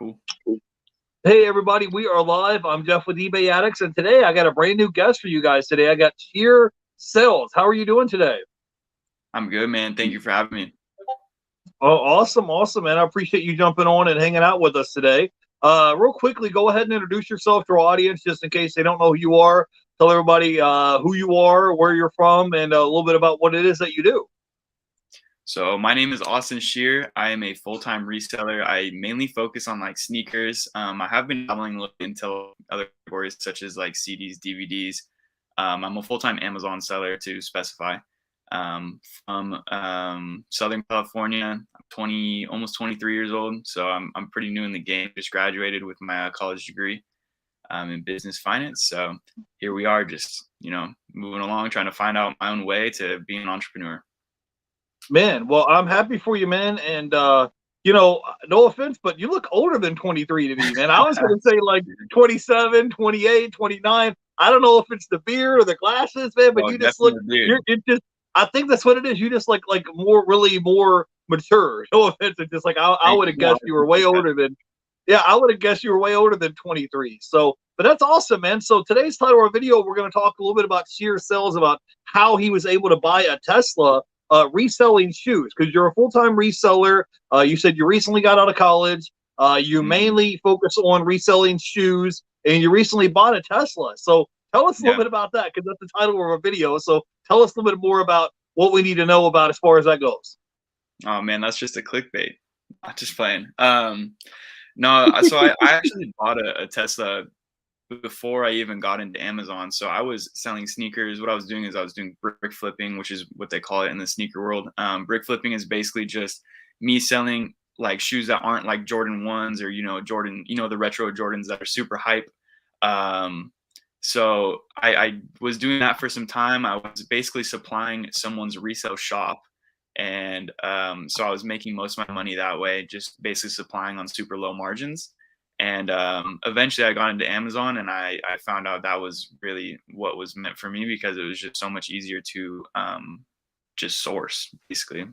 Cool. Hey everybody, we are live. I'm Jeff with eBay Addicts, and today I got a brand new guest for you guys. Today I got Shear Sales. How are you doing today? I'm good, man. Thank you for having me. Oh, awesome, man. I appreciate you jumping on and hanging out with us today. Real quickly, go ahead and introduce yourself to our audience, just in case they don't know who you are. Tell everybody who you are, where you're from, and a little bit about what it is that you do. So my name is Austin Shear. I am a full-time reseller. I mainly focus on like sneakers. I have been dabbling a little into other categories such as like CDs, DVDs. I'm a full-time Amazon seller to specify. From Southern California. I'm almost 23 years old. So I'm pretty new in the game. Just graduated with my college degree in business finance. So here we are, just moving along, trying to find out my own way to being an entrepreneur. Man, well, I'm happy for you, man. And, no offense, but you look older than 23 to me, man. I was going to say like 27, 28, 29. I don't know if it's the beard or the glasses, man, but you just look, you're just, I think that's what it is. You just like really more mature. No offense. It's just like, I would have guessed you were way older than, I would have guessed you were way older than 23. So, but that's awesome, man. So today's title of our video, we're going to talk a little bit about Shear Sales, about how he was able to buy a Tesla reselling shoes, because you're a full-time reseller. You said you recently got out of college. You mainly focus on reselling shoes, and you recently bought a Tesla. So tell us a little bit about that, because that's the title of our video. So tell us a little bit more about what we need to know about as far as that goes. Oh man, that's just a clickbait. I'm just playing. No, so I actually bought a Tesla before I even got into Amazon. So I was selling sneakers. What I was doing is I was doing brick flipping, which is what they call it in the sneaker world. Brick flipping is basically just me selling like shoes that aren't like Jordan 1s or, Jordan, the retro Jordans that are super hype. So I was doing that for some time. I was basically supplying someone's resale shop. And so I was making most of my money that way, just basically supplying on super low margins. And eventually I got into Amazon, and I found out that was really what was meant for me, because it was just so much easier to just source, basically.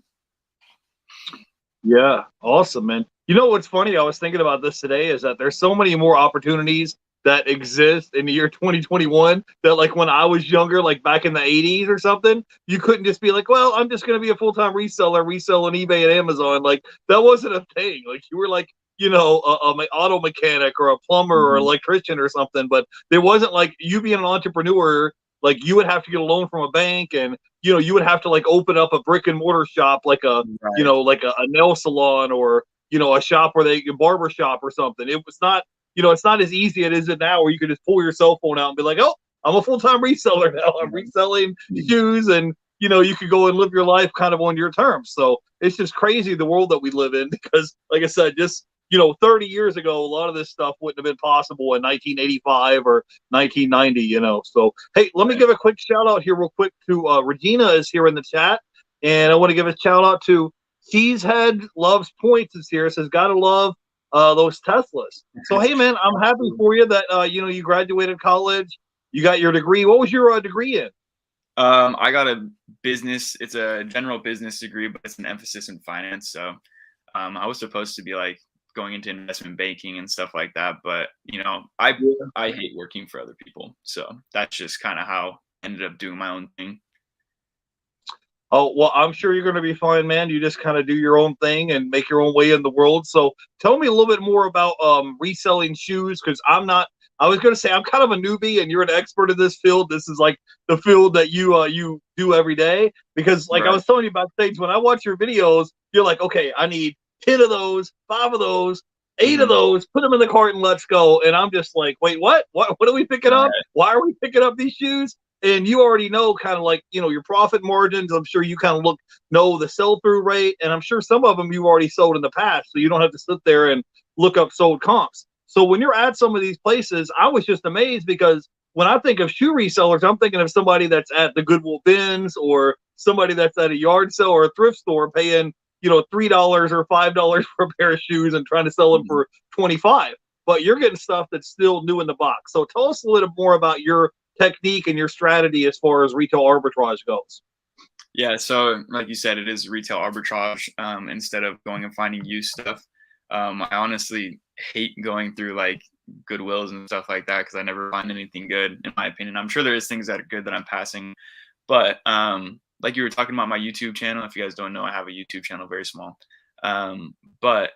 Yeah, awesome, man. You know what's funny? I was thinking about this today, is that there's so many more opportunities that exist in the year 2021 that, like, when I was younger, like back in the 80s or something, you couldn't just be like, well, I'm just going to be a full-time reseller, resell on eBay and Amazon. Like, that wasn't a thing. Like, you were like, an auto mechanic or a plumber or electrician or something, but there wasn't like you being an entrepreneur. Like, you would have to get a loan from a bank, and you would have to like open up a brick and mortar shop, like like a nail salon, or a shop where they barber shop or something. It was not, it's not as easy as it is now, where you could just pull your cell phone out and be like, oh, I'm a full-time reseller now. I'm reselling shoes, and you could go and live your life kind of on your terms. So it's just crazy, the world that we live in, because like I said, just 30 years ago, a lot of this stuff wouldn't have been possible in 1985 or 1990, So, hey, let me give a quick shout out here real quick to Regina is here in the chat. And I want to give a shout out to Cheesehead Loves Points is here. Says, gotta love those Teslas. So, hey, man, I'm happy for you that, you graduated college. You got your degree. What was your degree in? I got a business. It's a general business degree, but it's an emphasis in finance. So I was supposed to be like going into investment banking and stuff like that, but I hate working for other people, so that's just kind of how I ended up doing my own thing. Oh, well, I'm sure you're going to be fine, man. You just kind of do your own thing and make your own way in the world. So tell me a little bit more about reselling shoes, because I was going to say I'm kind of a newbie, and you're an expert in this field. This is like the field that you do every day, because like I was telling you backstage, when I watch your videos, you're like, okay, I need 10 of those, 5 of those, 8 of those, put them in the cart and let's go. And I'm just like, wait, what are we picking up? Why are we picking up these shoes? And you already know kind of like, your profit margins. I'm sure you kind of know the sell-through rate. And I'm sure some of them you've already sold in the past, so you don't have to sit there and look up sold comps. So when you're at some of these places, I was just amazed, because when I think of shoe resellers, I'm thinking of somebody that's at the Goodwill bins, or somebody that's at a yard sale or a thrift store paying $3 or $5 for a pair of shoes and trying to sell them for $25. But you're getting stuff that's still new in the box. So tell us a little more about your technique and your strategy as far as retail arbitrage goes. Yeah, so like you said, it is retail arbitrage instead of going and finding used stuff. I honestly hate going through like Goodwills and stuff like that because I never find anything good in my opinion. I'm sure there is things that are good that I'm passing, but like you were talking about my YouTube channel. If you guys don't know, I have a YouTube channel, very small. But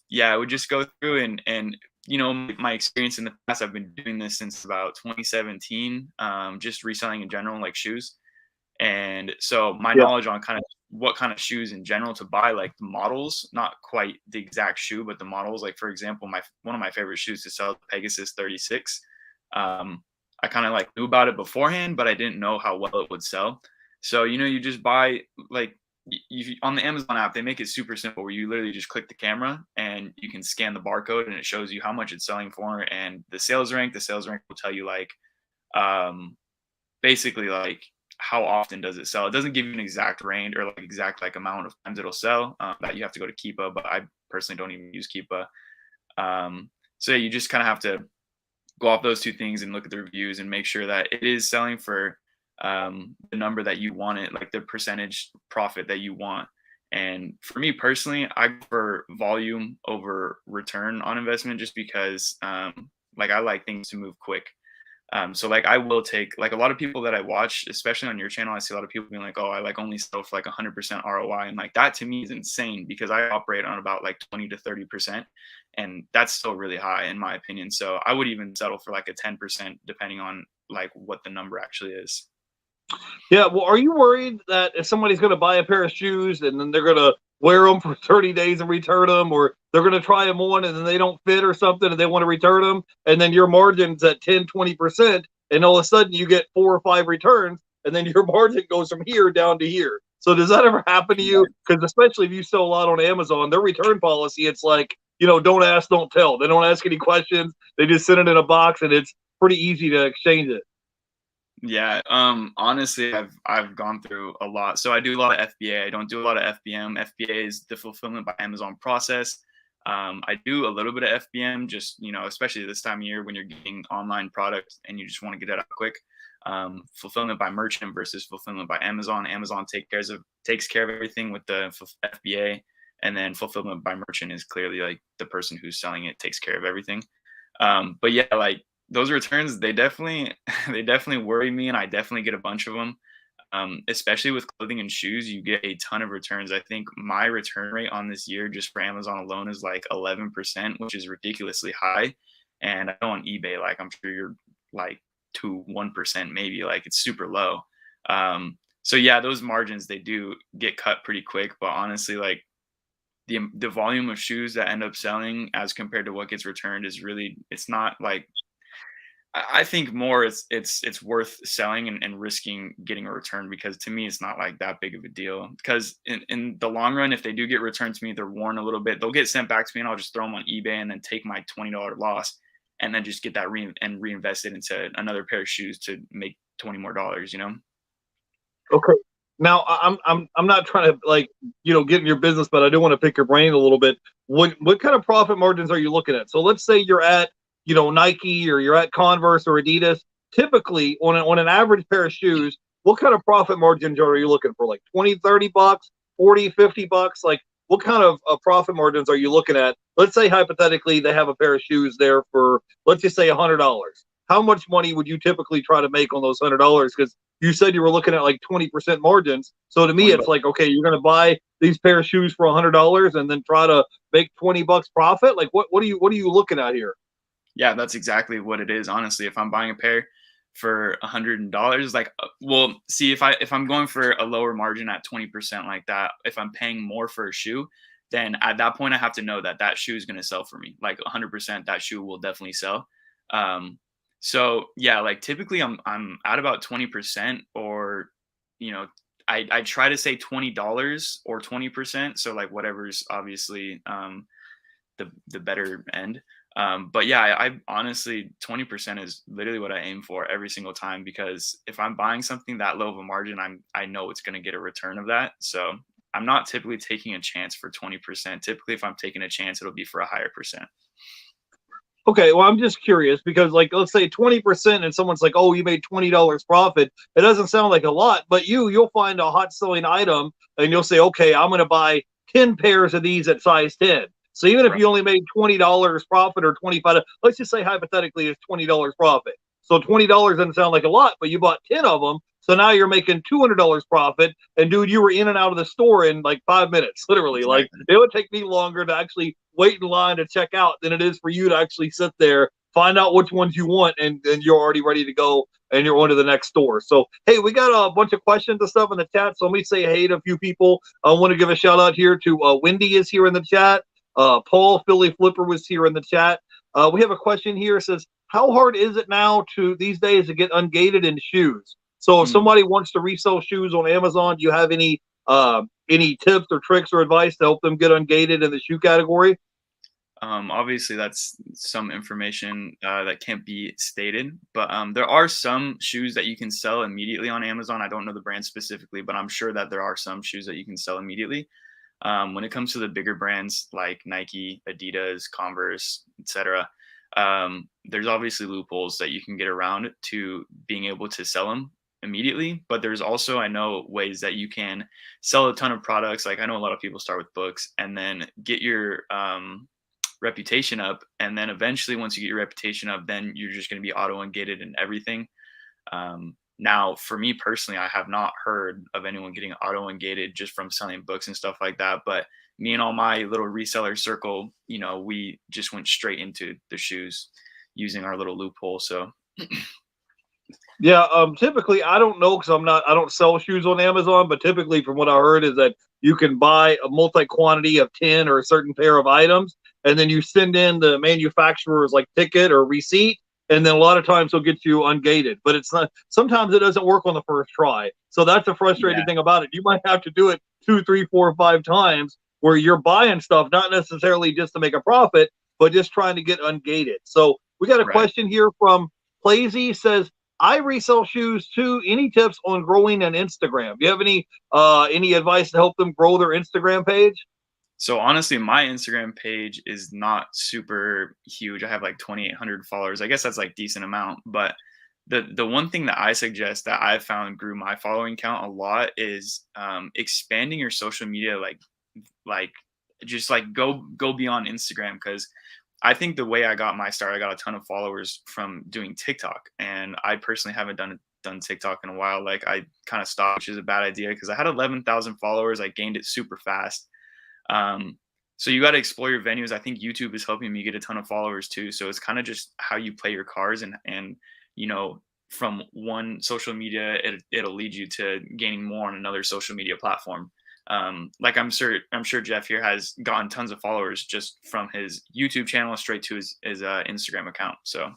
yeah, I would just go through and you know, my experience in the past, I've been doing this since about 2017, just reselling in general, like shoes. And so my Yeah. knowledge on kind of what kind of shoes in general to buy, like the models, not quite the exact shoe, but the models. Like for example, my one of my favorite shoes to sell, Pegasus 36. I kind of like knew about it beforehand, but I didn't know how well it would sell. So you know, you just buy like you on the Amazon app, they make it super simple where you literally just click the camera and you can scan the barcode and it shows you how much it's selling for and the sales rank. The sales rank will tell you like um basically like how often does it sell. It doesn't give you an exact range or like exact like amount of times it'll sell. That you have to go to Keepa, but I personally don't even use Keepa. So yeah, you just kind of have to go off those two things and look at the reviews and make sure that it is selling for the number that you want it, like the percentage profit that you want. And for me personally, I prefer volume over return on investment just because like I like things to move quick. So like I will take like a lot of people that I watch, especially on your channel, I see a lot of people being like, oh, I like only sell for like 100% ROI. And like that to me is insane because I operate on about like 20 to 30%. And that's still really high in my opinion. So I would even settle for like a 10% depending on like what the number actually is. Yeah, well, are you worried that if somebody's going to buy a pair of shoes and then they're going to wear them for 30 days and return them, or they're going to try them on and then they don't fit or something and they want to return them, and then your margin's at 10, 20%, and all of a sudden you get 4 or 5 returns, and then your margin goes from here down to here? So does that ever happen to you? Because especially if you sell a lot on Amazon, their return policy, it's like, you know, don't ask, don't tell. They don't ask any questions. They just send it in a box, and it's pretty easy to exchange it. Yeah, honestly, I've gone through a lot. So I do a lot of FBA. I don't do a lot of FBM. FBA is the fulfillment by Amazon process. I do a little bit of FBM, just you know, especially this time of year when you're getting online product and you just want to get it out quick. Fulfillment by merchant versus fulfillment by Amazon. Amazon takes care of everything with the FBA, and then fulfillment by merchant is clearly like the person who's selling it takes care of everything. But yeah, like those returns, they definitely they definitely worry me, and I definitely get a bunch of them. Especially with clothing and shoes, you get a ton of returns. I think my return rate on this year just for Amazon alone is like 11%, which is ridiculously high. And I know on eBay, like I'm sure you're like 1% maybe, like it's super low. So yeah, those margins they do get cut pretty quick. But honestly, like the volume of shoes that end up selling as compared to what gets returned is really it's not like I think more it's worth selling and risking getting a return because to me it's not like that big of a deal because in the long run if they do get returned to me they're worn a little bit they'll get sent back to me and I'll just throw them on eBay and then take my $20 loss and then just get that reinvest it into another pair of shoes to make 20 more dollars, you know. Okay. Now I'm not trying to like, you know, get in your business, but I do want to pick your brain a little bit. What kind of profit margins are you looking at? So let's say you're at, you know, Nike or you're at Converse or Adidas. Typically on an average pair of shoes, what kind of profit margins are you looking for? Like 20, 30 bucks, 40, 50 bucks? Like what kind of profit margins are you looking at? Let's say hypothetically they have a pair of shoes there for, let's just say $100. How much money would you typically try to make on those $100? Because you said you were looking at like 20% margins. So to me, it's like, okay, you're going to buy these pair of shoes for $100 and then try to make 20 bucks profit. Like what are you looking at here? Yeah, that's exactly what it is. Honestly, if I'm buying a pair for $100, like, well, see, if I'm going for a lower margin at 20% like that, if I'm paying more for a shoe, then at that point I have to know that that shoe is going to sell for me. Like 100%, that shoe will definitely sell. So yeah, like typically I'm at about 20% or, you know, I try to say $20 or 20%. So like whatever's obviously the better end. But yeah, I honestly 20% is literally what I aim for every single time because if I'm buying something that low of a margin, I know it's going to get a return of that. So I'm not typically taking a chance for 20%. Typically, if I'm taking a chance, it'll be for a higher percent. Okay, well, I'm just curious because, like, let's say 20%, and someone's like, "Oh, you made $20 profit." It doesn't sound like a lot, but you'll find a hot selling item, and you'll say, "Okay, I'm going to buy 10 pairs of these at size 10." So even if Right. you only made $20 profit or 25, let's just say hypothetically it's $20 profit. So $20 doesn't sound like a lot, but you bought 10 of them. So now you're making $200 profit. And dude, you were in and out of the store in like 5 minutes, literally. Like Exactly. it would take me longer to actually wait in line to check out than it is for you to actually sit there, find out which ones you want, and then you're already ready to go and you're on to the next store. So, hey, we got a bunch of questions and stuff in the chat. So let me say hey to a few people. I want to give a shout out here to Wendy is here in the chat. Paul Philly Flipper was here in the chat. We have a question here. It says, how hard is it now to these days to get ungated in shoes? So if Mm. somebody wants to resell shoes on Amazon, do you have any tips or tricks or advice to help them get ungated in the shoe category? Obviously, that's some information that can't be stated, but there are some shoes that you can sell immediately on Amazon. I don't know the brand specifically, but I'm sure that there are some shoes that you can sell immediately. When it comes to the bigger brands like Nike, Adidas, Converse, etc., there's obviously loopholes that you can get around to being able to sell them immediately. But there's also, I know, ways that you can sell a ton of products. Like I know a lot of people start with books and then get your reputation up, and then eventually once you get your reputation up, then you're just going to be auto ungated and everything. Now for me personally, I have not heard of anyone getting auto ungated just from selling books and stuff like that, but me and all my little reseller circle, we just went straight into the shoes using our little loophole. So Yeah, typically I don't know because I don't sell shoes on Amazon, but typically from what I heard is that you can buy a multi quantity of 10 or a certain pair of items, and then you send in the manufacturer's like ticket or receipt, and then a lot of times they'll get you ungated. But it's not sometimes it doesn't work on the first try. So that's the yeah, frustrating thing about it. You might have to do it two, three, four, 5 times where you're buying stuff, not necessarily just to make a profit, but just trying to get ungated. So we got a right. question here from Plazy says, I resell shoes too. Any tips on growing an Instagram? Do you have any advice to help them grow their Instagram page? So honestly, my Instagram page is not super huge. I have like 2,800 followers. I guess that's like decent amount. But the one thing that I suggest that I found grew my following count a lot is expanding your social media, like just like go beyond Instagram, because I think the way I got my start, I got a ton of followers from doing TikTok, and I personally haven't done TikTok in a while. Like I kind of stopped, which is a bad idea because I had 11,000 followers. I gained it super fast. So you got to explore your venues. I think YouTube is helping me get a ton of followers too. So it's kind of just how you play your cards, and you know from one social media, it'll lead you to gaining more on another social media platform. Like I'm sure Jeff here has gotten tons of followers just from his YouTube channel straight to his Instagram account. So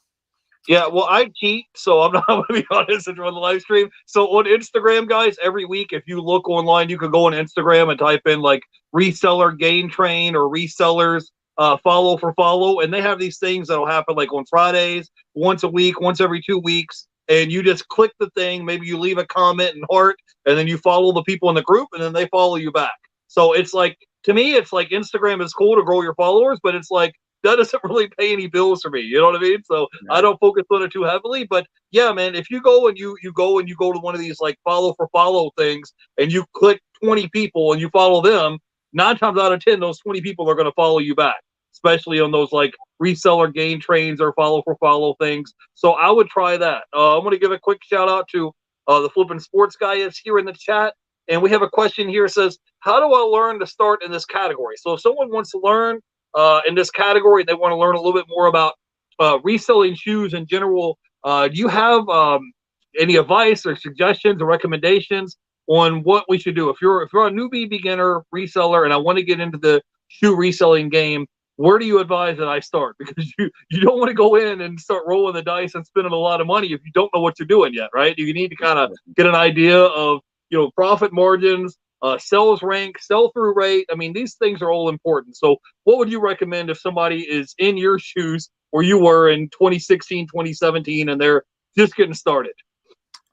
Yeah, well, I cheat, so I'm not going to be honest and run the live stream. So on Instagram, guys, every week, if you look online, you can go on Instagram and type in like reseller gain train or resellers follow for follow, and they have these things that'll happen like on Fridays, once a week, once every 2 weeks, and you just click the thing. Maybe you leave a comment and heart, and then you follow the people in the group, and then they follow you back. So it's like to me, it's like Instagram is cool to grow your followers, but it's like that doesn't really pay any bills for me. You know what I mean? So I right. don't focus on it too heavily. But yeah, man, if you go and you go to one of these like follow for follow things and you click 20 people and you follow them, 9 times out of 10, those 20 people are going to follow you back, especially on those like reseller gain trains or follow for follow things. So I would try that. I'm going to give a quick shout out to the Flippin' Sports guy is here in the chat. And we have a question here. It says, how do I learn to start in this category? So if someone wants to learn in this category, they want to learn a little bit more about reselling shoes in general. Do you have any advice or suggestions or recommendations on what we should do? If you're a newbie beginner reseller and I want to get into the shoe reselling game, where do you advise that I start? Because you don't want to go in and start rolling the dice and spending a lot of money if you don't know what you're doing yet, right? You need to kind of get an idea of profit margins, sales rank, sell through rate. I mean, these things are all important. So what would you recommend if somebody is in your shoes where you were in 2016, 2017, and they're just getting started?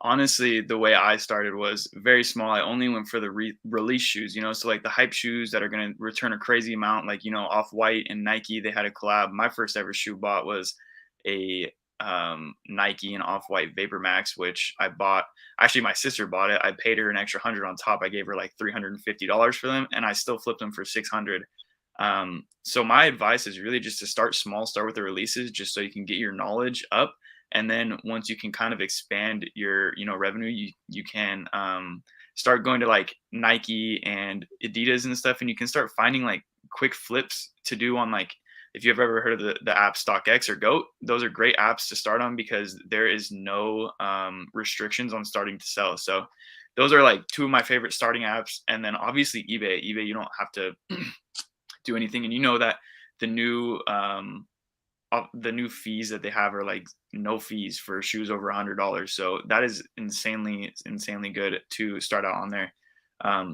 Honestly, the way I started was very small. I only went for the release shoes, so like the hype shoes that are going to return a crazy amount, like, Off-White and Nike, they had a collab. My first ever shoe bought was a Nike and Off-White Vapor Max, which I bought. Actually, my sister bought it. I paid her an extra 100 on top. I gave her like $350 for them, and I still flipped them for 600. So my advice is really just to start small, start with the releases, just so you can get your knowledge up. And then once you can kind of expand your, revenue, you can start going to like Nike and Adidas and stuff, and you can start finding like quick flips to do on like, if you've ever heard of the app StockX or Goat, those are great apps to start on because there is no restrictions on starting to sell. So those are like two of my favorite starting apps. And then obviously eBay, you don't have to do anything. And you know that the new the new fees that they have are like no fees for shoes over $100. So that is insanely good to start out on there.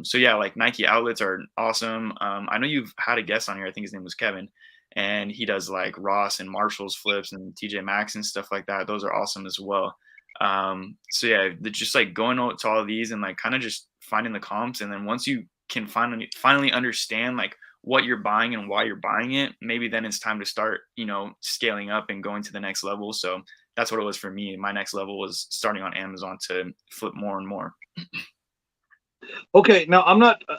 So yeah, like Nike outlets are awesome. I know you've had a guest on here. I think his name was Kevin, and he does like Ross and Marshalls flips and TJ Maxx and stuff like that. Those are awesome as well. So yeah, just like going to all of these and like kind of just finding the comps, and then once you can finally understand like what you're buying and why you're buying it, maybe then it's time to start, scaling up and going to the next level. So that's what it was for me. My next level was starting on Amazon to flip more and more. Okay, now I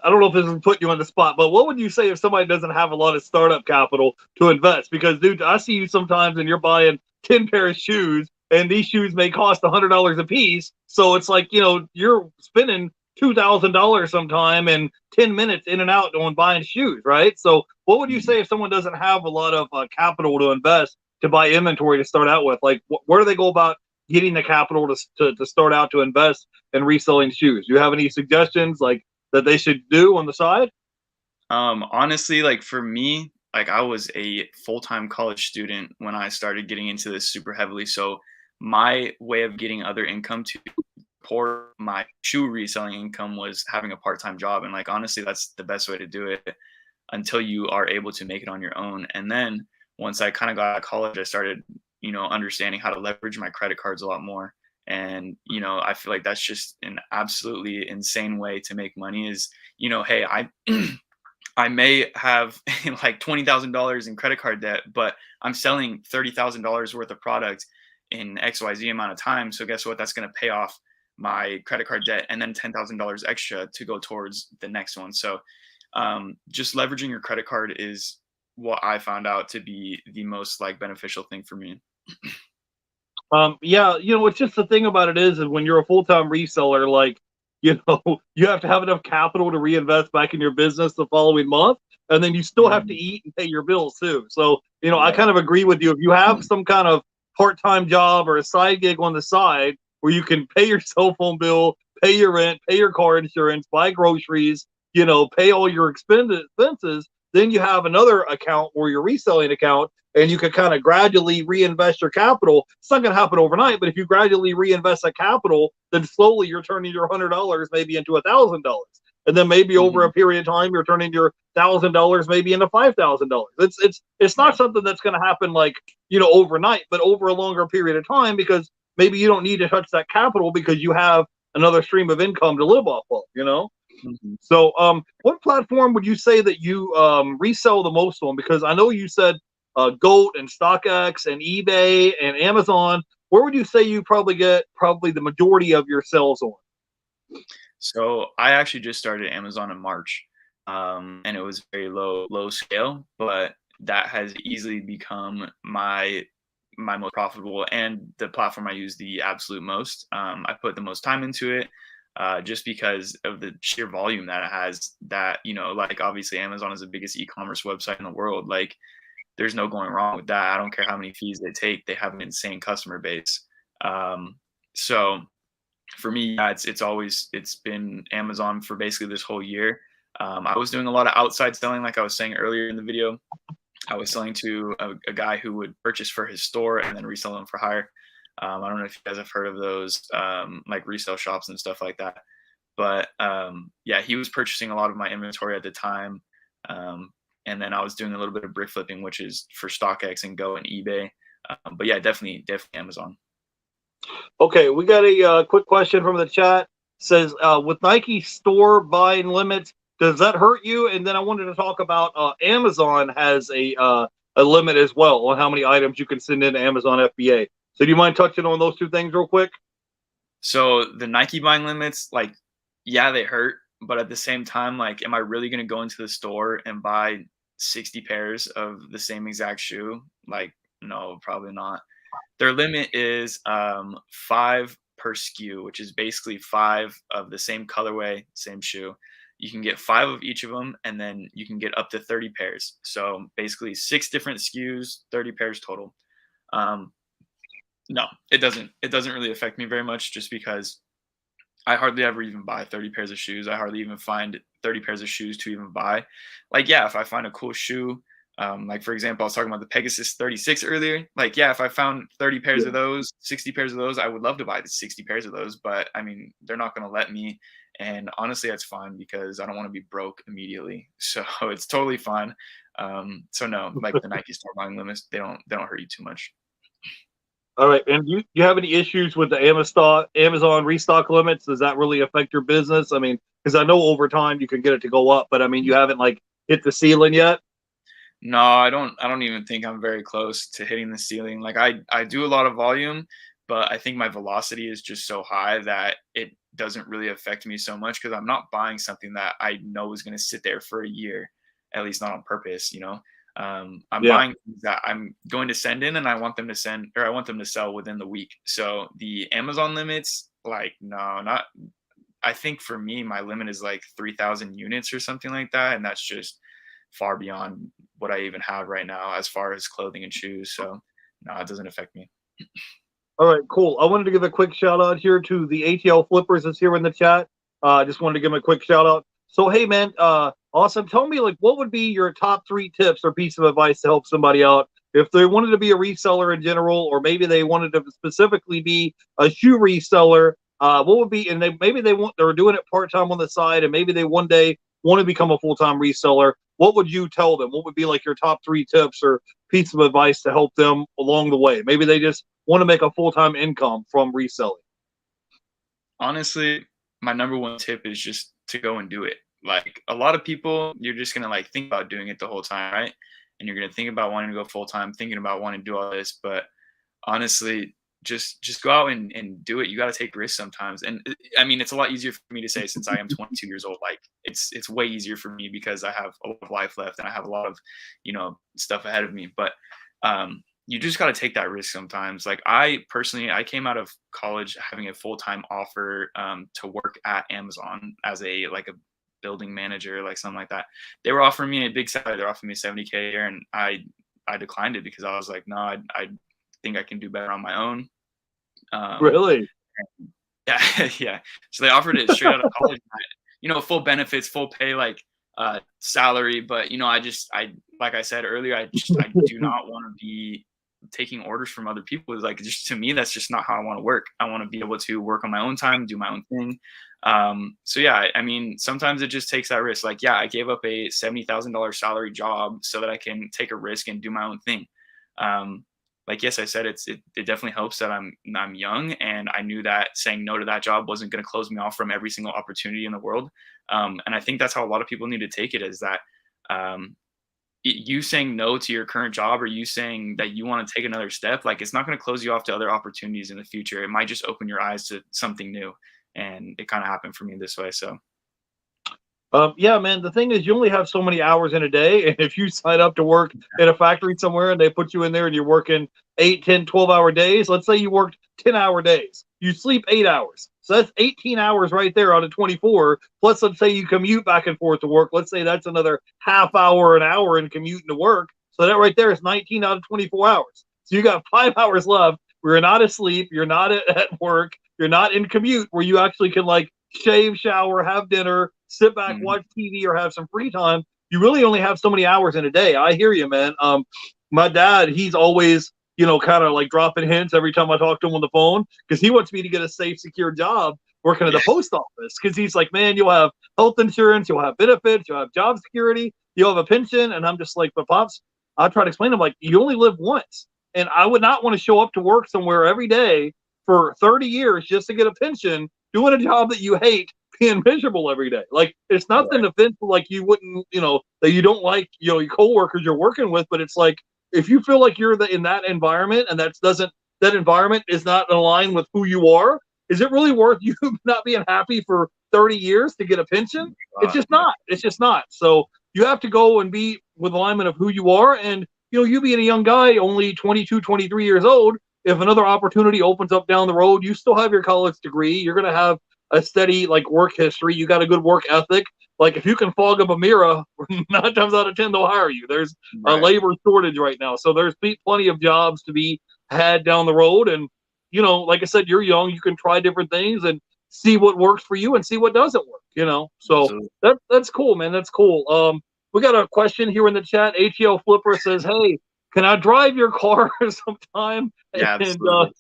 don't know if this is putting you on the spot, but what would you say if somebody doesn't have a lot of startup capital to invest? Because, dude, I see you sometimes and you're buying 10 pair of shoes, and these shoes may cost $100 a piece. So it's like, you're spending $2,000 sometime and 10 minutes in and out on buying shoes, right? So what would you say if someone doesn't have a lot of capital to invest to buy inventory to start out with? Like, where do they go about getting the capital to start out to invest in reselling shoes? Do you have any suggestions like that they should do on the side? Honestly, like for me, like I was a full-time college student when I started getting into this super heavily. So my way of getting other income to support my shoe reselling income was having a part-time job. And like honestly, that's the best way to do it until you are able to make it on your own. And then once I kind of got out of college, I started, understanding how to leverage my credit cards a lot more. And, I feel like that's just an absolutely insane way to make money is, hey, I may have like $20,000 in credit card debt, but I'm selling $30,000 worth of product in XYZ amount of time. So guess what? That's going to pay off my credit card debt and then $10,000 extra to go towards the next one. So just leveraging your credit card is what I found out to be the most like beneficial thing for me. Yeah, it's just the thing about it is when you're a full-time reseller, like, you have to have enough capital to reinvest back in your business the following month, and then you still have to Mhm. eat and pay your bills too. So, I Yeah. kind of agree with you. If you have some kind of part-time job or a side gig on the side where you can pay your cell phone bill, pay your rent, pay your car insurance, buy groceries, pay all your expenses, then you have another account or your reselling account, and you can kind of gradually reinvest your capital. It's not going to happen overnight, but if you gradually reinvest that capital, then slowly you're turning your $100 maybe into $1,000, and then maybe over Hmm. a period of time you're turning your $1,000 maybe into $5,000. It's Yeah. not something that's going to happen like overnight, but over a longer period of time, because maybe you don't need to touch that capital because you have another stream of income to live off of. Hmm. So, what platform would you say that you resell the most on? Because I know you said Goat and StockX and eBay and Amazon. Where would you say you probably get the majority of your sales on? So I actually just started Amazon in March, and it was very low scale, but that has easily become my most profitable and the platform I use the absolute most. I put the most time into it, just because of the sheer volume that it has. That like obviously Amazon is the biggest e-commerce website in the world. Like there's no going wrong with that. I don't care how many fees they take; they have an insane customer base. So for me, yeah, it's been Amazon for basically this whole year. I was doing a lot of outside selling, like I was saying earlier in the video. I was selling to a guy who would purchase for his store and then resell them for hire. I don't know if you guys have heard of those, like resale shops and stuff like that. But yeah, he was purchasing a lot of my inventory at the time. And then I was doing a little bit of brick flipping, which is for StockX and Go and eBay. But yeah, definitely Amazon. Okay, we got a quick question from the chat. Says, with Nike store buying limits, does that hurt you? And then I wanted to talk about Amazon has a limit as well on how many items you can send into Amazon FBA. So do you mind touching on those two things real quick? So the Nike buying limits, like, yeah, they hurt, but at the same time, like, am I really gonna go into the store and buy 60 pairs of the same exact shoe. Like, no, probably not. Their limit is 5 per SKU, which is basically 5 of the same colorway, same shoe. You can get 5 of each of them, and then you can get up to 30 pairs. So basically 6 different SKUs, 30 pairs total. Um, no, it doesn't. It doesn't really affect me very much, just because I hardly ever even buy 30 pairs of shoes. I hardly even find 30 pairs of shoes to even buy. Like, yeah, if I find a cool shoe, like for example, I was talking about the Pegasus 36 earlier. Like, yeah, if I found 30 pairs of those, 60 pairs of those, I would love to buy the 60 pairs of those. But I mean, they're not going to let me. And honestly, that's fine because I don't want to be broke immediately. So it's totally fine. So no, like the Nike store buying limits, they don't hurt you too much. All right, and you have any issues with the Amazon restock limits? Does that really affect your business? I mean, because I know over time you can get it to go up, but I mean, you haven't like hit the ceiling yet. No, I don't even think I'm very close to hitting the ceiling. Like I do a lot of volume, but I think my velocity is just so high that it doesn't really affect me so much because I'm not buying something that I know is going to sit there for a year, at least not on purpose, you know. I'm Yeah. buying things that I'm going to send in and I want them to send, or I want them to sell within the week. So the Amazon limits, like, no, not, I think for me, my limit is like 3,000 units or something like that. And that's just far beyond what I even have right now as far as clothing and shoes. So no, it doesn't affect me. All right, cool. I wanted to give a quick shout out here to the ATL Flippers that's here in the chat. Just wanted to give them a quick shout out. So, hey, man, awesome. Tell me, like, what would be your top 3 tips or piece of advice to help somebody out if they wanted to be a reseller in general, or maybe they wanted to specifically be a shoe reseller? What would be, and they're doing it part time on the side, and maybe they one day want to become a full time reseller. What would you tell them? What would be like your top 3 tips or piece of advice to help them along the way? Maybe they just want to make a full time income from reselling. Honestly, my number one tip is just to go and do it. Like a lot of people, you're just gonna like think about doing it the whole time, right? And you're gonna think about wanting to go full time, thinking about wanting to do all this. But honestly, just go out and do it. You got to take risks sometimes. And I mean, it's a lot easier for me to say since I am 22 years old. Like it's way easier for me because I have a lot of life left and I have a lot of, you know, stuff ahead of me. But you just got to take that risk sometimes. Like I personally, I came out of college having a full-time offer to work at Amazon as a building manager, like something like that. They were offering me a big salary. They're offering me 70K a year, and I declined it because I was like, no, I think I can do better on my own. Really? Yeah, yeah. So they offered it straight out of college, you know, full benefits, full pay, like salary. But you know, I like I said earlier, I do not want to be taking orders from other people. Is like, just to me, that's just not how I want to work. I want to be able to work on my own time, do my own thing. So yeah, I mean, sometimes it just takes that risk. Like, yeah, I gave up a $70,000 salary job so that I can take a risk and do my own thing. Like, yes, I said it definitely helps that I'm young, and I knew that saying no to that job wasn't going to close me off from every single opportunity in the world. And I think that's how a lot of people need to take it, is that you saying no to your current job, or you saying that you want to take another step, like it's not going to close you off to other opportunities in the future. It might just open your eyes to something new. And it kind of happened for me this way. So yeah, man, the thing is you only have so many hours in a day. And if you sign up to work in a factory somewhere and they put you in there and you're working 8, 10, 12-hour days, let's say you worked 10-hour days, you sleep 8 hours. So that's 18 hours right there out of 24. Plus, let's say you commute back and forth to work. Let's say that's another half hour, an hour in commuting to work. So that right there is 19 out of 24 hours. So you got 5 hours left where you're not asleep, you're not at work, you're not in commute, where you actually can like shave, shower, have dinner, sit back, watch TV, or have some free time. You really only have so many hours in a day. I hear you, man. My dad, he's always, you know, kind of like dropping hints every time I talk to him on the phone, because he wants me to get a safe, secure job working at the post office. Because he's like, man, you'll have health insurance, you'll have benefits, you'll have job security, you'll have a pension. And I'm just like, but Pops, I try to explain to him, like, you only live once. And I would not want to show up to work somewhere every day for 30 years just to get a pension, doing a job that you hate, being miserable every day. Like, it's nothing offensive, like you wouldn't, you know, that you don't like, you know, your coworkers you're working with, but it's like, if you feel like you're in that environment and that environment is not aligned with who you are, is it really worth you not being happy for 30 years to get a pension? It's just not. So you have to go and be with alignment of who you are. And, you being a young guy, only 22, 23 years old, if another opportunity opens up down the road, you still have your college degree. You're going to have a steady like work history. You got a good work ethic. Like if you can fog up a mirror, 9 times out of 10 they'll hire you. There's a Right. labor shortage right now, so there's plenty of jobs to be had down the road. And like I said, you're young. You can try different things and see what works for you and see what doesn't work. So Absolutely. that's cool, man. That's cool. We got a question here in the chat. ATL Flipper says, "Hey, can I drive your car sometime?" Yeah, And absolutely.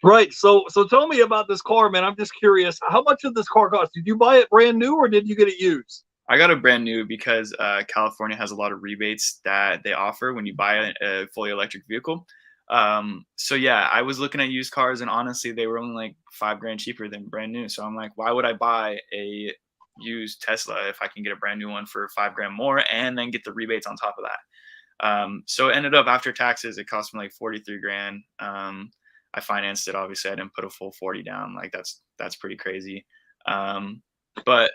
right. So tell me about this car, man. I'm just curious. How much did this car cost? Did you buy it brand new or did you get it used? I got a brand new because California has a lot of rebates that they offer when you buy a fully electric vehicle. So yeah, I was looking at used cars, and honestly, they were only like 5 grand cheaper than brand new. So I'm like, why would I buy a used Tesla if I can get a brand new one for 5 grand more and then get the rebates on top of that? So it ended up after taxes, it cost me like 43 grand. I financed it. Obviously, I didn't put a full 40 down. Like that's pretty crazy. But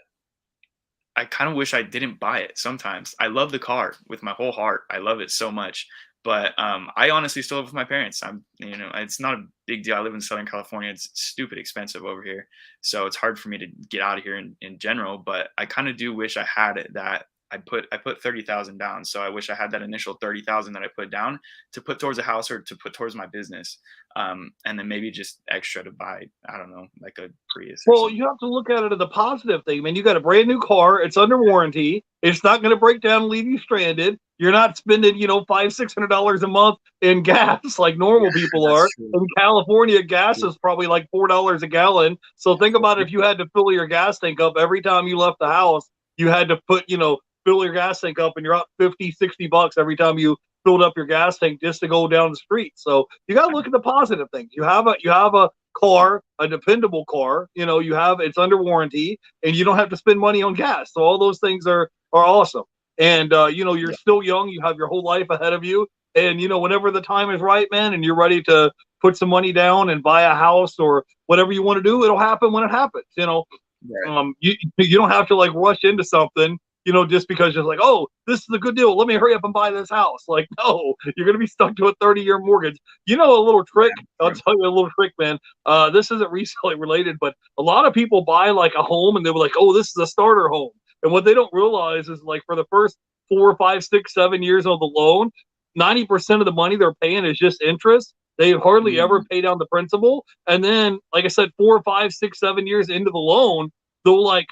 I kind of wish I didn't buy it sometimes. I love the car with my whole heart. I love it so much. But I honestly still live with my parents. It's not a big deal. I live in Southern California. It's stupid expensive over here. So it's hard for me to get out of here in general. But I kind of do wish I had it that I put 30,000 down. So I wish I had that initial 30,000 that I put down to put towards a house or to put towards my business. And then maybe just extra to buy, I don't know, like a Prius or Well, something. you have to look at it as a positive thing, man. You got a brand new car. It's under warranty. It's not going to break down and leave you stranded. You're not spending, $500-600 a month in gas like Yeah, normal people that's are. true. In California, gas is probably like $4 a gallon. So think about if you had to fill your gas tank up every time you left the house, you had to fill your gas tank up, and you're up 50-60 bucks every time you filled up your gas tank just to go down the street. So you got to look at the positive things. You have a car, a dependable car. It's under warranty, and you don't have to spend money on gas. So all those things are awesome. And you're Yeah. still young. You have your whole life ahead of you. And whenever the time is right, man, and you're ready to put some money down and buy a house or whatever you want to do, it'll happen when it happens. Right. You don't have to like rush into something, just because you're like, oh, this is a good deal. Let me hurry up and buy this house. Like, no, you're going to be stuck to a 30-year mortgage. A little trick. I'll True. tell you a little trick, man. This isn't reselling related, but a lot of people buy like a home and they're like, oh, this is a starter home. And what they don't realize is like for the first 4, 5, 6, 7 years of the loan, 90% of the money they're paying is just interest. They hardly ever Mm, pay down the principal. And then, like I said, 4, 5, 6, 7 years into the loan, they'll like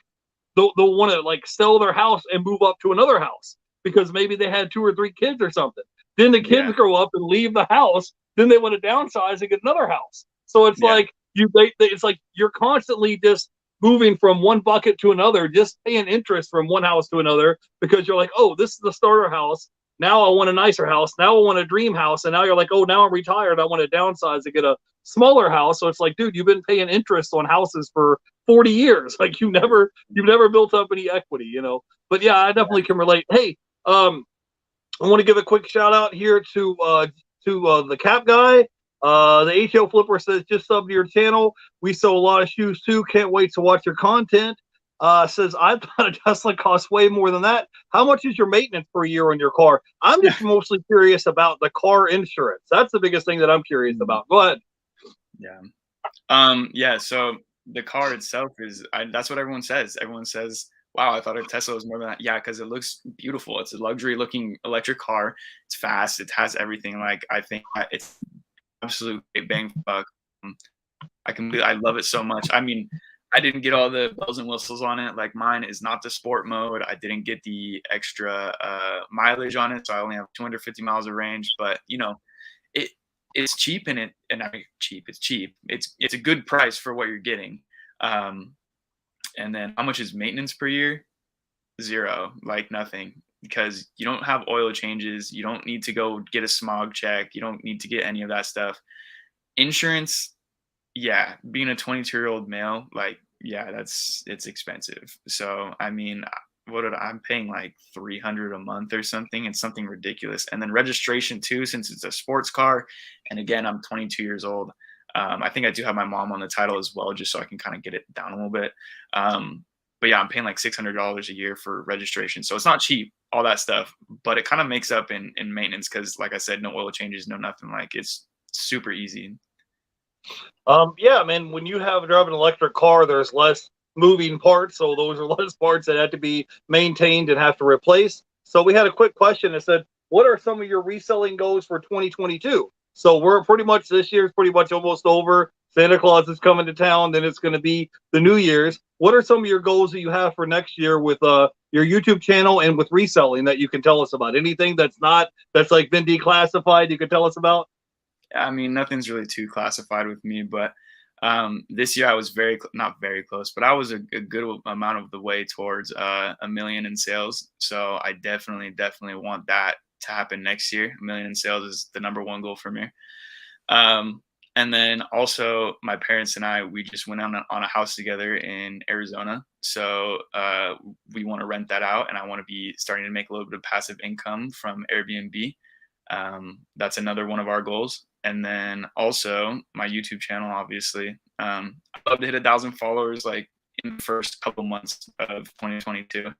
they'll want to like sell their house and move up to another house because maybe they had 2 or 3 kids or something. Then the yeah. kids grow up and leave the house. Then they want to downsize and get another house. So it's Yeah. like it's like you're constantly just moving from one bucket to another, just paying interest from one house to another because you're like, oh, this is the starter house. Now I want a nicer house. Now I want a dream house. And now you're like, oh, now I'm retired. I want to downsize to get a smaller house. So it's like, dude, you've been paying interest on houses for 40 years. Like you've never built up any equity. But yeah, I definitely can relate. Hey, I want to give a quick shout out here to the Cap Guy. The ATO Flipper says just sub to your channel. We sell a lot of shoes too. Can't wait to watch your content. Says I thought a Tesla costs way more than that. How much is your maintenance per year on your car? I'm Yeah. just mostly curious about the car insurance. That's the biggest thing that I'm curious Mm, about. Go ahead. yeah. Yeah. So the car itself that's what everyone says. Everyone says, wow, I thought a Tesla was more than that. Yeah, because it looks beautiful. It's a luxury looking electric car. It's fast. It has everything. Like I think it's absolute great bang for buck. Um, I love it so much. I mean, I didn't get all the bells and whistles on it. Like mine is not the sport mode. I didn't get the extra mileage on it, so I only have 250 miles of range. But it it's cheap and I mean cheap. It's cheap. It's a good price for what you're getting. Um, and then how much is maintenance per year? Zero, like nothing, because you don't have oil changes. You don't need to go get a smog check. You don't need to get any of that stuff. Insurance, yeah, being a 22-year-old male, like, yeah, it's expensive. So, I mean, I'm paying like 300 a month or something. It's something ridiculous. And then registration too, since it's a sports car. And again, I'm 22 years old. I think I do have my mom on the title as well, just so I can kind of get it down a little bit. Um, But yeah, I'm paying like $600 a year for registration. So it's not cheap, all that stuff, but it kind of makes up in maintenance because, like I said, no oil changes, no nothing. Like it's super easy. Yeah, man, when you have drive an electric car, there's less moving parts, so those are less parts that have to be maintained and have to replace. So we had a quick question that said, what are some of your reselling goals for 2022? So we're pretty much, this year's pretty much almost over. Santa Claus is coming to town, then it's going to be the New Year's. What are some of your goals that you have for next year with your YouTube channel and with reselling that you can tell us about? Anything that's like been declassified you can tell us about? I mean, nothing's really too classified with me, but this year I was not very close, but I was a good amount of the way towards 1 million in sales. So I definitely want that to happen next year. 1 million in sales is the number one goal for me. And then also my parents and I, we just went on a house together in Arizona. So we want to rent that out, and I want to be starting to make a little bit of passive income from Airbnb. That's another one of our goals. And then also my YouTube channel, obviously. I'd love to hit 1,000 followers like in the first couple months of 2022.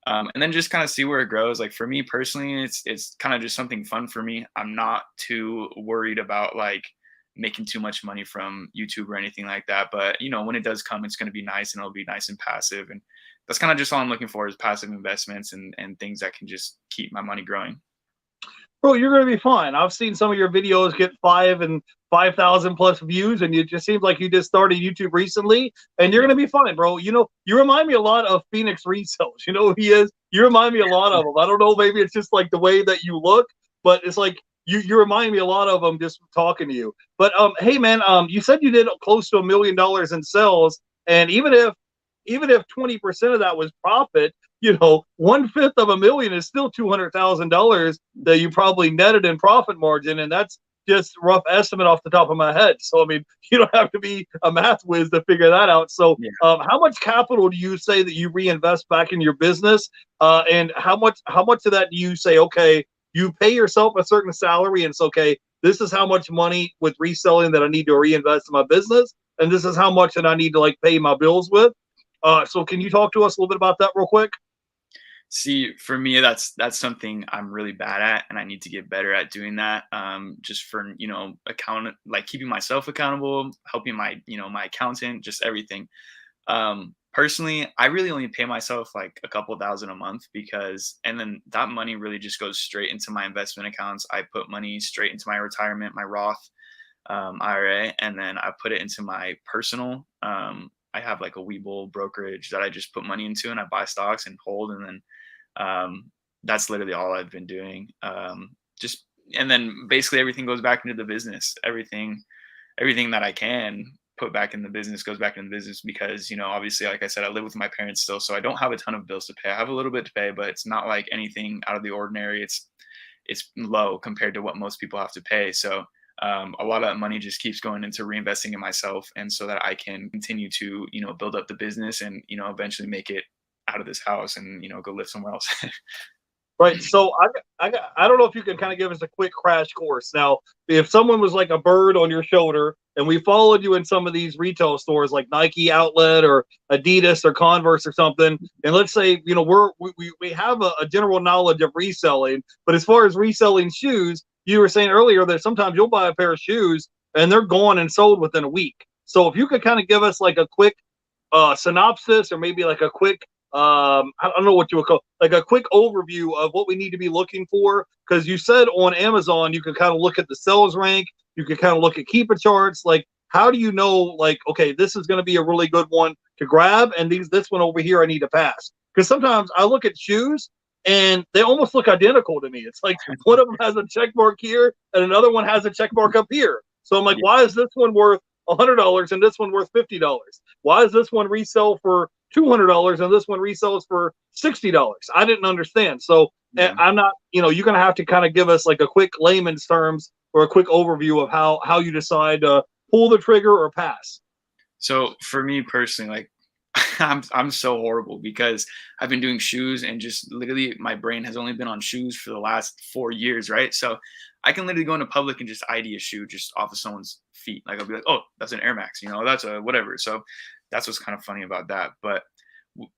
And then just kind of see where it grows. Like for me personally, it's kind of just something fun for me. I'm not too worried about like making too much money from YouTube or anything like that. But you know, when it does come, it's going to be nice, and it'll be nice and passive. And that's kind of just all I'm looking for, is passive investments and things that can just keep my money growing. Bro, you're gonna be fine. I've seen some of your videos get 5,000 plus views, and it just seems like you just started YouTube recently, and you're gonna be fine, bro. You know, you remind me a lot of Phoenix Resells. You know who he is? You remind me a lot of him. I don't know, maybe it's just like the way that you look, but it's like you remind me a lot of them just talking to you. But hey man, you said you did close to $1 million in sales, and even if 20% of that was profit, you know, 1/5 of a million is still $200,000 that you probably netted in profit margin, and that's just rough estimate off the top of my head. So I mean, you don't have to be a math whiz to figure that out. So, Yeah. how much capital do you say that you reinvest back in your business, and how much of that do you say, okay, you pay yourself a certain salary, and it's okay, this is how much money with reselling that I need to reinvest in my business, and this is how much that I need to like pay my bills with. So can you talk to us a little bit about that real quick? See, for me, that's something I'm really bad at, and I need to get better at doing that. Just for like keeping myself accountable, helping my accountant, just everything. Personally, I really only pay myself like a couple thousand a month, and then that money really just goes straight into my investment accounts. I put money straight into my retirement, my Roth IRA, and then I put it into my personal. I have like a Webull brokerage that I just put money into, and I buy stocks and hold, and then that's literally all I've been doing. Just and then basically everything goes back into the business. Everything that I can put back in the business goes back in the business, because obviously, like I said, I live with my parents still, so I don't have a ton of bills to pay. I have a little bit to pay, but it's not like anything out of the ordinary. It's low compared to what most people have to pay. So a lot of that money just keeps going into reinvesting in myself, and so that I can continue to build up the business, and eventually make it out of this house, and go live somewhere else. Right. So I don't know if you can kind of give us a quick crash course. Now, if someone was like a bird on your shoulder and we followed you in some of these retail stores like Nike Outlet or Adidas or Converse or something, and let's say, we have a general knowledge of reselling, but as far as reselling shoes, you were saying earlier that sometimes you'll buy a pair of shoes and they're gone and sold within a week. So if you could kind of give us like a quick synopsis, or maybe like a quick I don't know what you would call, like a quick overview of what we need to be looking for. Because you said on Amazon you could kind of look at the sales rank, you could kind of look at keeper charts. Like, how do you know, like, okay, this is going to be a really good one to grab, and this one over here I need to pass? Because sometimes I look at shoes and they almost look identical to me. It's like one of them has a check mark here and another one has a check mark up here. So I'm like, Yeah. why is this one worth $100 and this one worth $50? Why does this one resell for $200 and this one resells for $60? I didn't understand. So Yeah. I'm not, you're going to have to kind of give us like a quick layman's terms or a quick overview of how you decide to pull the trigger or pass. So for me personally, like I'm so horrible, because I've been doing shoes, and just literally my brain has only been on shoes for the last 4 years, right? So I can literally go into public and just ID a shoe just off of someone's feet. Like I'll be like, oh, that's an Air Max, that's a whatever. So that's what's kind of funny about that. But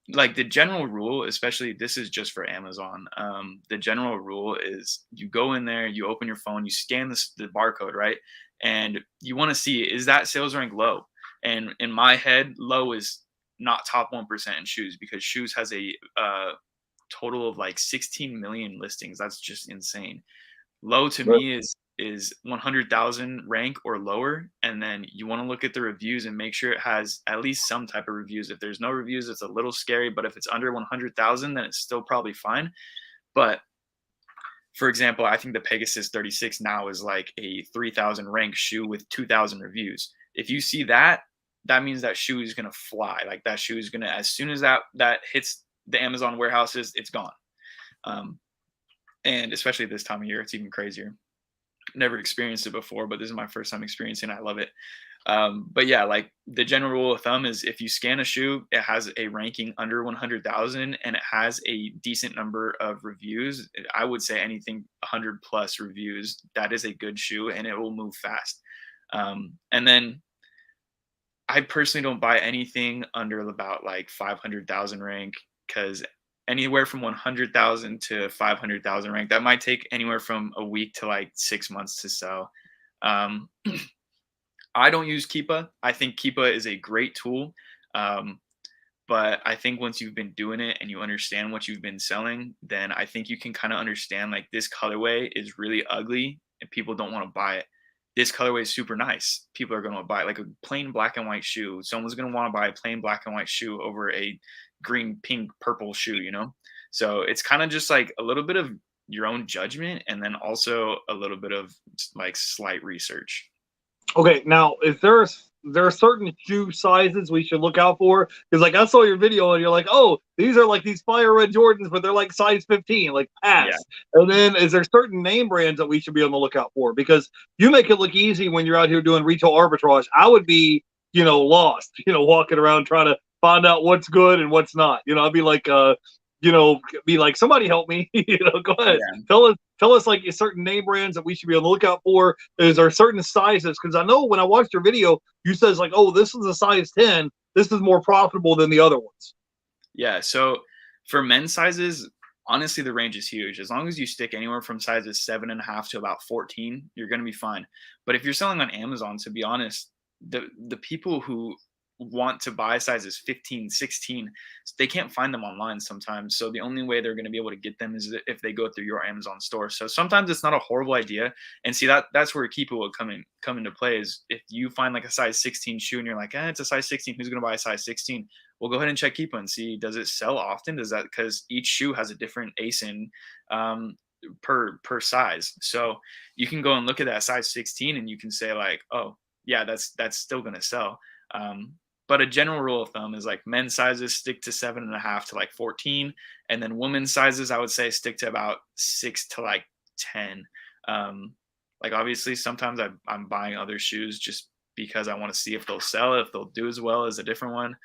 like the general rule, especially this is just for Amazon. The general rule is you go in there, you open your phone, you scan the barcode, right? And you want to see, is that sales rank low? And in my head, low is not top 1% in shoes, because shoes has a total of like 16 million listings. That's just insane. Low to Right. me is 100,000 rank or lower, and then you want to look at the reviews and make sure it has at least some type of reviews. If there's no reviews, it's a little scary, but if it's under 100,000, then it's still probably fine. But for example, I think the Pegasus 36 now is like a 3,000 rank shoe with 2,000 reviews. If you see that, that means that shoe is gonna fly. Like that shoe is gonna, as soon as that hits the Amazon warehouses, it's gone. Um, and especially this time of year, it's even crazier. Never experienced it before, but this is my first time experiencing it. I love it. But yeah, like the general rule of thumb is if you scan a shoe, it has a ranking under 100,000 and it has a decent number of reviews. I would say anything 100 plus reviews, that is a good shoe and it will move fast. And then I personally don't buy anything under about like 500,000 rank, because anywhere from 100,000 to 500,000 rank, that might take anywhere from a week to like 6 months to sell. Um, I don't use Keepa. I think Keepa is a great tool. Um, but I think once you've been doing it and you understand what you've been selling, then I think you can kind of understand like this colorway is really ugly and people don't want to buy it. This colorway is super nice. People are going to buy it. Like a plain black and white shoe. Someone's going to want to buy a plain black and white shoe over a green, pink, purple shoe, you know? So it's kind of just like a little bit of your own judgment and then also a little bit of like slight research. Okay, now there are certain shoe sizes we should look out for? Because like I saw your video and you're like, oh, these are like these fire red Jordans, but they're like size 15, like Yeah. pass. And then is there certain name brands that we should be on the lookout for? Because you make it look easy when you're out here doing retail arbitrage. I would be, lost, walking around trying to find out what's good and what's not. I'd be like, be like, somebody help me. Go ahead. Yeah. Tell us like certain name brands that we should be on the lookout for. Is there certain sizes? Because I know when I watched your video, you says like, oh, this is a size 10. This is more profitable than the other ones. Yeah. So for men's sizes, honestly, the range is huge. As long as you stick anywhere from sizes 7.5 to about 14, you're going to be fine. But if you're selling on Amazon, to be honest, the people who want to buy sizes 15, 16, they can't find them online sometimes. So the only way they're going to be able to get them is if they go through your Amazon store. So sometimes it's not a horrible idea. And see that's where Keepa will come into play, is if you find like a size 16 shoe and you're like, it's a size 16, who's going to buy a size 16? Well, go ahead and check Keepa and see, does it sell often? Does that, because each shoe has a different ASIN per size. So you can go and look at that size 16 and you can say like, oh yeah, that's still going to sell. But a general rule of thumb is like men's sizes stick to 7.5 to like 14. And then women's sizes, I would say stick to about 6 to like 10. Like obviously sometimes I'm buying other shoes just because I want to see if they'll sell, if they'll do as well as a different one.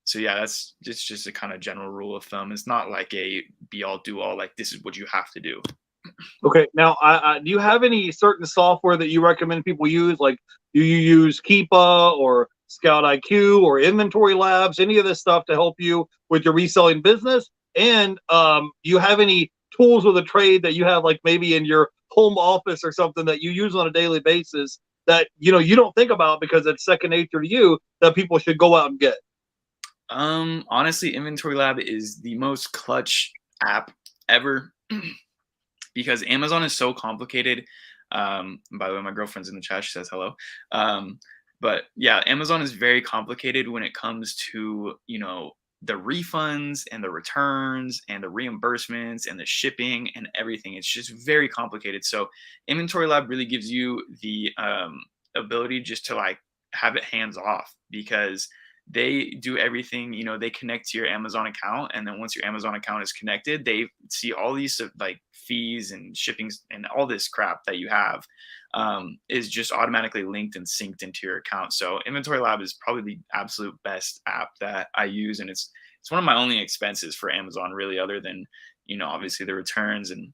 So yeah, it's just a kind of general rule of thumb. It's not like a be all do all, like this is what you have to do. Okay, now do you have any certain software that you recommend people use? Like, do you use Keepa or Scout IQ or Inventory Labs, any of this stuff to help you with your reselling business? And do you have any tools with a trade that you have, like maybe in your home office or something that you use on a daily basis that you don't think about because it's second nature to you, that people should go out and get? Honestly, Inventory Lab is the most clutch app ever because Amazon is so complicated. By the way, my girlfriend's in the chat. She says hello. But yeah, Amazon is very complicated when it comes to, the refunds and the returns and the reimbursements and the shipping and everything. It's just very complicated. So Inventory Lab really gives you the ability just to like have it hands off, because they do everything. They connect to your Amazon account, and then once your Amazon account is connected, they see all these like fees and shippings and all this crap that you have is just automatically linked and synced into your account. So Inventory Lab is probably the absolute best app that I use, and it's one of my only expenses for Amazon, really, other than obviously the returns. And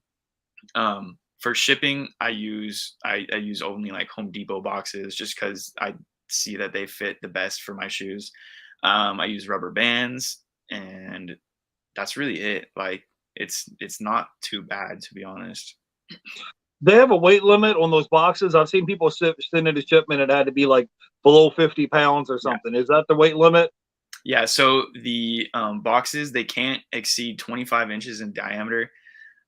for shipping, I use only like Home Depot boxes, just because I see that they fit the best for my shoes. I use rubber bands, and that's really it. Like it's not too bad, to be honest. They have a weight limit on those boxes. I've seen people send in a shipment. It had to be like below 50 pounds or Yeah. something. Is that the weight limit? Yeah, so the boxes, they can't exceed 25 inches in diameter,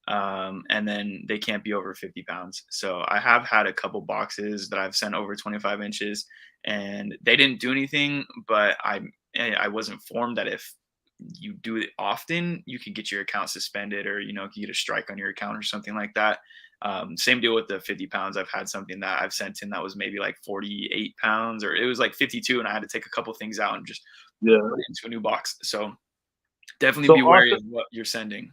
and then they can't be over 50 pounds. So I have had a couple boxes that I've sent over 25 inches, and they didn't do anything. But I was informed that if you do it often, you could get your account suspended, or you get a strike on your account or something like that. Same deal with the 50 pounds. I've had something that I've sent in that was maybe like 48 pounds, or it was like 52, and I had to take a couple things out and just Yeah. put it into a new box. So definitely So be wary of Austin, what you're sending.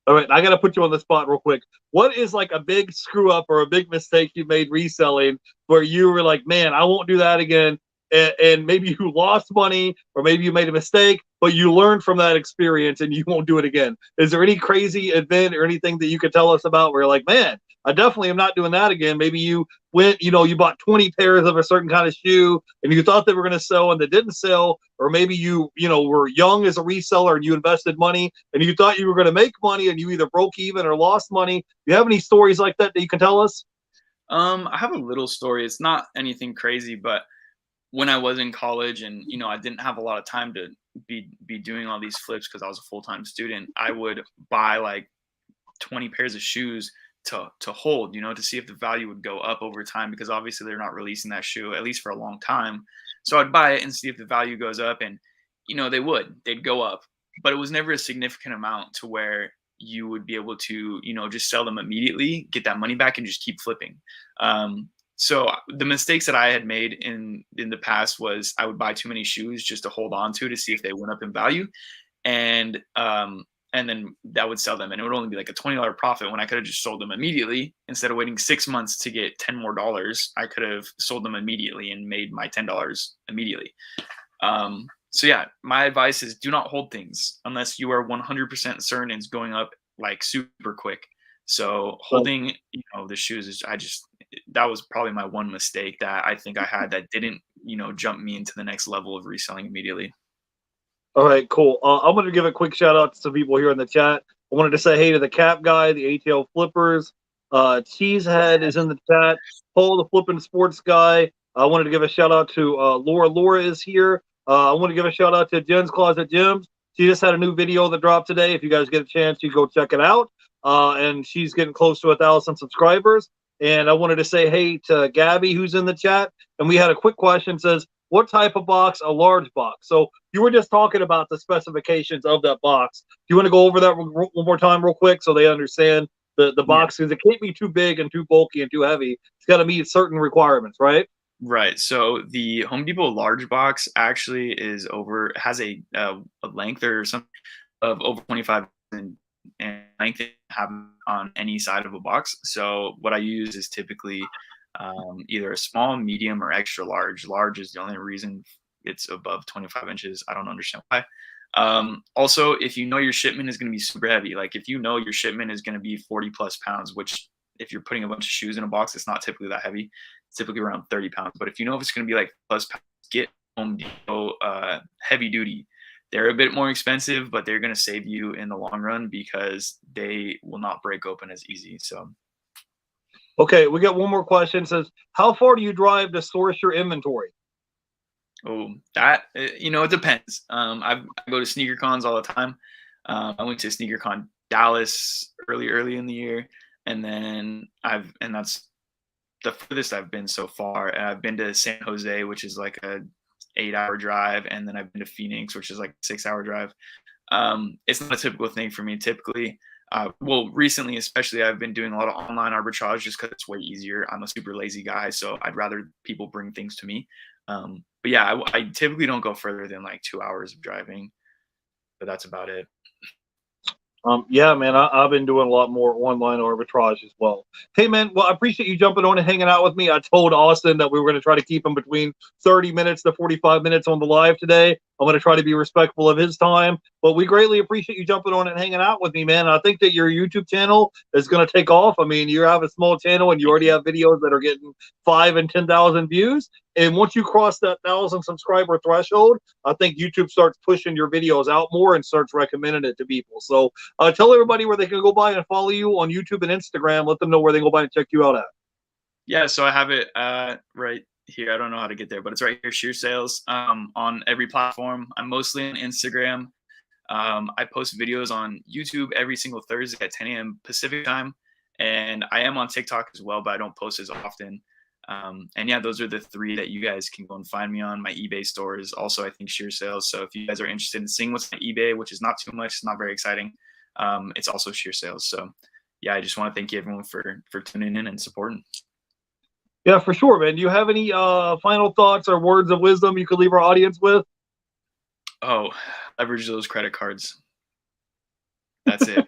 all right, I got to put you on the spot real quick. What is like a big screw up or a big mistake you made reselling where you were like, man, I won't do that again? And maybe you lost money or maybe you made a mistake, but you learned from that experience and you won't do it again. Is there any crazy event or anything that you could tell us about where you're like, man, I definitely am not doing that again? Maybe you went, you bought 20 pairs of a certain kind of shoe and you thought they were going to sell and they didn't sell, or maybe were young as a reseller and you invested money and you thought you were going to make money and you either broke even or lost money. Do you have any stories like that you can tell us? I have a little story. It's not anything crazy, but when I was in college and I didn't have a lot of time to be doing all these flips because I was a full-time student, I would buy like 20 pairs of shoes to hold, to see if the value would go up over time, because obviously they're not releasing that shoe at least for a long time. So I'd buy it and see if the value goes up, and they'd go up, but it was never a significant amount to where you would be able to just sell them immediately, get that money back, and just keep flipping. So the mistakes that I had made in the past was I would buy too many shoes just to hold on to see if they went up in value, and then that would sell them, and it would only be like a $20 profit when I could have just sold them immediately. Instead of waiting 6 months to get $10 more, I could have sold them immediately and made my $10 immediately. So yeah, my advice is do not hold things unless you are 100% certain it's going up like super quick. So holding, the shoes is that was probably my one mistake that I think I had that didn't, jump me into the next level of reselling immediately. All right, cool. I'm going to give a quick shout out to some people here in the chat. I wanted to say hey to the Cap Guy, the ATL Flippers. Cheesehead is in the chat. Paul, the Flipping Sports Guy. I wanted to give a shout out to Laura. Laura is here. I want to give a shout out to Jen's Closet Gems. She just had a new video that dropped today. If you guys get a chance, you go check it out. And she's getting close to 1,000 subscribers. And I wanted to say hey to Gabby, who's in the chat. And we had a quick question. It says, what type of box? A large box. So you were just talking about the specifications of that box. Do you want to go over that one more time real quick so they understand the box? Because it can't be too big and too bulky and too heavy. It's got to meet certain requirements, right? Right. So the Home Depot large box actually has a length or something of over 25 and length have on any side of a box. So what I use is typically either a small, medium, or extra large. Large is the only reason it's above 25 inches. I don't understand why. Also, if your shipment is going to be super heavy, like if your shipment is going to be 40 plus pounds, which if you're putting a bunch of shoes in a box, it's not typically that heavy. It's typically around 30 pounds. But if if it's going to be like plus pounds, get Home Depot heavy duty. They're a bit more expensive, but they're going to save you in the long run because they will not break open as easy. So. Okay, we got one more question. It says, how far do you drive to source your inventory? Oh, that, it depends. I go to sneaker cons all the time. I went to sneaker con Dallas early in the year. And then that's the furthest I've been so far. And I've been to San Jose, which is like a 8-hour drive. And then I've been to Phoenix, which is like a 6-hour drive. It's not a typical thing for me. Typically, recently, especially, I've been doing a lot of online arbitrage just because it's way easier. I'm a super lazy guy, so I'd rather people bring things to me. But yeah, I typically don't go further than like 2 hours of driving, but that's about it. Yeah, man, I've been doing a lot more online arbitrage as well. Hey, man, well, I appreciate you jumping on and hanging out with me. I told Austin that we were going to try to keep him between 30 minutes to 45 minutes on the live today. I'm going to try to be respectful of his time. But we greatly appreciate you jumping on and hanging out with me, man. And I think that your YouTube channel is going to take off. I mean, you have a small channel and you already have videos that are getting 5 and 10,000 views. And once you cross that 1,000 subscriber threshold, I think YouTube starts pushing your videos out more and starts recommending it to people. So tell everybody where they can go by and follow you on YouTube and Instagram. Let them know where they can go by and check you out at. Yeah, so I have it right here. I don't know how to get there, but it's right here, Shear Sales, on every platform. I'm mostly on Instagram. I post videos on YouTube every single Thursday at 10 a.m. Pacific time. And I am on TikTok as well, but I don't post as often. And yeah, those are the 3 that you guys can go and find me on. My eBay store is also, I think, Shear Sales. So if you guys are interested in seeing what's on eBay, which is not too much, it's not very exciting, it's also Shear Sales. So yeah, I just want to thank you everyone for tuning in and supporting. Yeah, for sure, man. Do you have any final thoughts or words of wisdom you could leave our audience with? Oh, leverage those credit cards. That's it.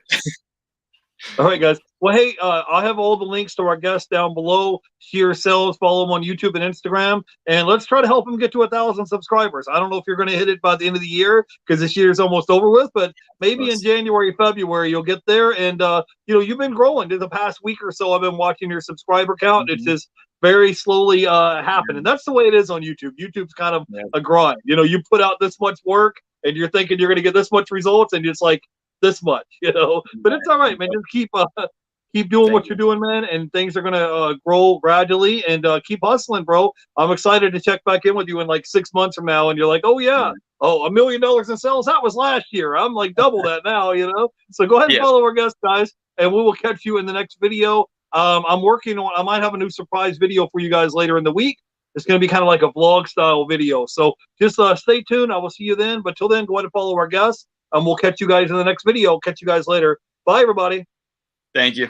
All right, guys. Well, hey, I have all the links to our guests down below. Shear Sales, follow them on YouTube and Instagram, and let's try to help them get to 1,000 subscribers. I don't know if you're going to hit it by the end of the year because this year is almost over with, but maybe in January, February, you'll get there. And you've been growing in the past week or so. I've been watching your subscriber count. It's just very slowly happening. That's the way it is on YouTube. YouTube's kind of a grind. You put out this much work, and you're thinking you're going to get this much results, and it's like this much, but it's all right, man. Just keep doing what you're doing, man, and things are gonna grow gradually. And keep hustling, bro. I'm excited to check back in with you in like 6 months from now, and you're like, oh yeah, $1 million in sales, that was last year. I'm like double that now, So go ahead and follow our guest, guys, and we will catch you in the next video. I'm working on. I might have a new surprise video for you guys later in the week. It's going to be kind of like a vlog style video. So just stay tuned. I will see you then. But till then, go ahead and follow our guests. We'll catch you guys in the next video. Catch you guys later. Bye, everybody. Thank you.